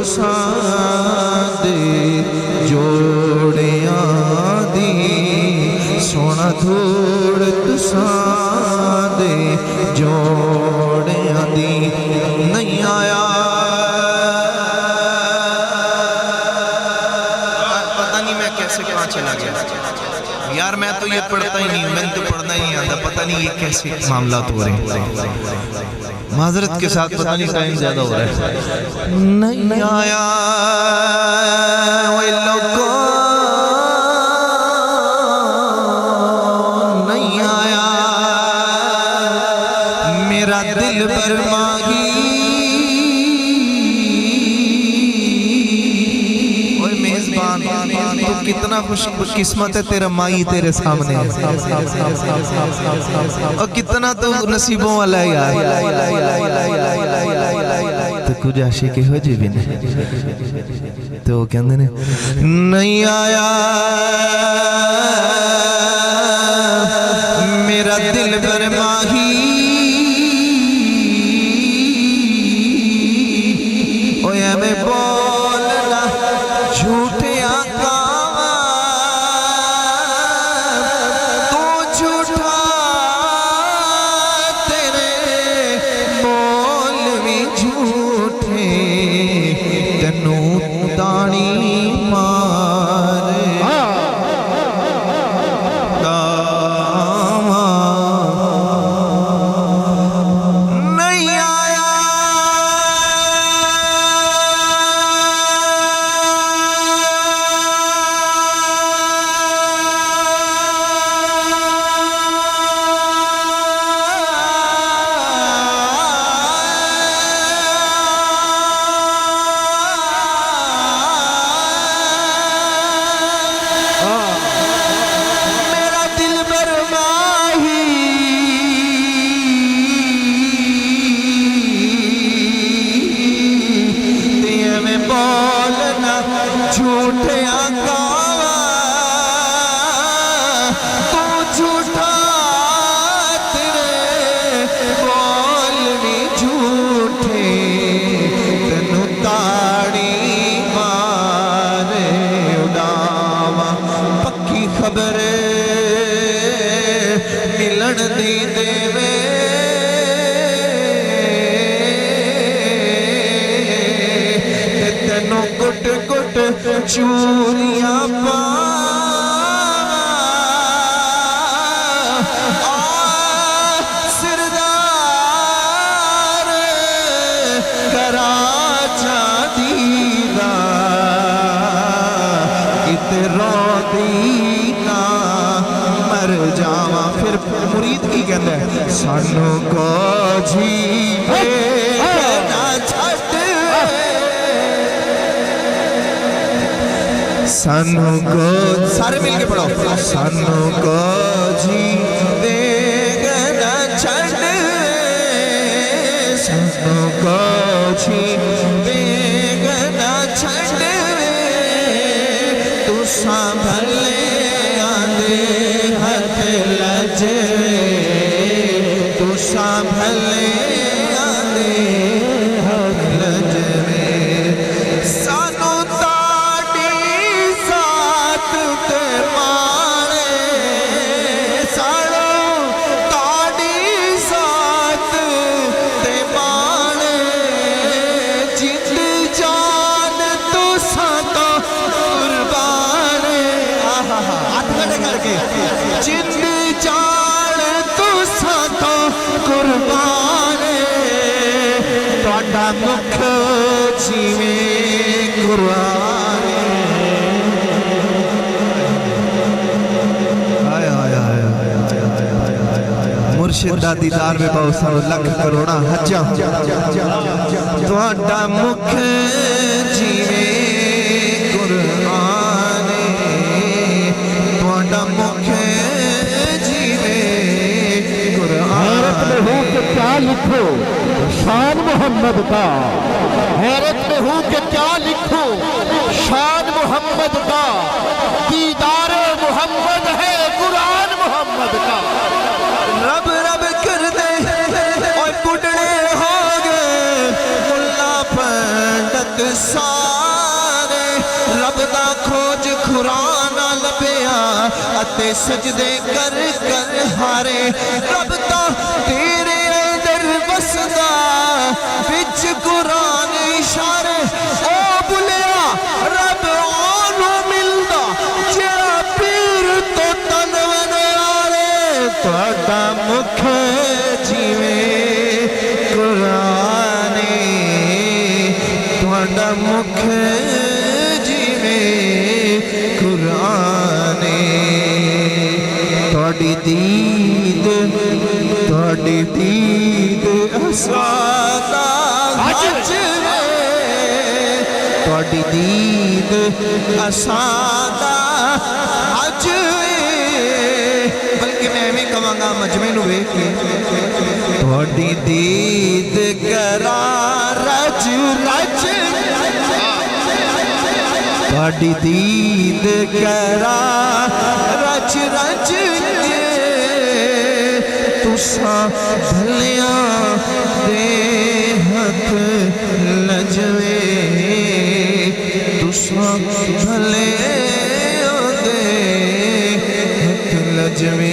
तुसां दे जोड़ियां दी सोना धूड़ तुसां दे जोड़ियां दी नहीं आया। पता नहीं मैं कैसे कहाँ चला गया यार, मैं तो ये पढ़ता ही नहीं, मैंने तो पढ़ना ही नहीं आता। पता नहीं ये कैसे मामला हो रहे हैं, माजरत के साथ पता नहीं टाइम ज्यादा हो रहा है। नहीं आया वो लोगों, नहीं आया मेरा दिल पर माही। ओए मेजबान तू कितना खुश किस्मत है, तेरा माई तेरे सामने और कितना तो नसीबों वाला है यार। तो कुछ आशिक़ हो जी भी नहीं तो वो कहते ने नहीं आया मेरा दिल पर माही। ओए मैं बोलना झूठे आका तू झूठा तेरे बोल भी झूठे तेनू ताड़ी मारे नहीं आया मेरा दिल बरमाही। दिए में बोलना झूठे आका तू झूठा तेरे बोल भी झूठे तेनू ताड़ी मारे उड़ावा पक्की खबर मिलन दी देवे तेनू गुट गुट चूरियां सिरदार करा चादीदा किते रोदी ना मर जावा। फिर मुरीद की कहता है सानू को जी ना छट सानू को सारे मिलके पढ़ो सानू को जी देना छट सानू को जी देना छट तू संभले आंदे हथ लजे तू संभले आंदे हथ लजे सानू ताड़ी साथ ते मारे सानू ताड़ी साथ ते मारे जिंद जान तू सातो कुर्बान हाथ खड़े करके जिंद जान तू सातो कुर्बान तुहाडा मुख जीवे कुरान। मुर्शिद दा दीदार में पाओ सारो लख करोड़ा हजा तुहाडा मुख जीवे कुरान तुहाडा मुख जीवे कुरान। हैरत में हूँ कि क्या लिखो शान मोहम्मद का, हैरत में हूँ कि क्या लिखो शान मोहम्मद का, दीदार मोहम्मद है कुरान मोहम्मद का। रब रब कर दे और बुढ़े हो गए मुल्ला पंडित सारे रब दा खोज खुरान लभया अते सजदे कर कर हारे रब दा तेरे अंदर बसदा विच कुरान इशारे ओ बुलिया रब ओनू मिलदा जेड़ा पीर तो तनवन आले तुहाडा मुख जीवे कुराने तुहाडा मुख जीवे कुराने तुहाडी दीद असादा अज तुहाडी दीद असादा अज बल्कि मैं एवें कहांगा मजमे नूं वेख के तुहाडी दीद करा रज रज तुहाडी दीद करा रज रज तुसा भलियां दे हथ लजवे तुसा भलियां दे हथ लजवे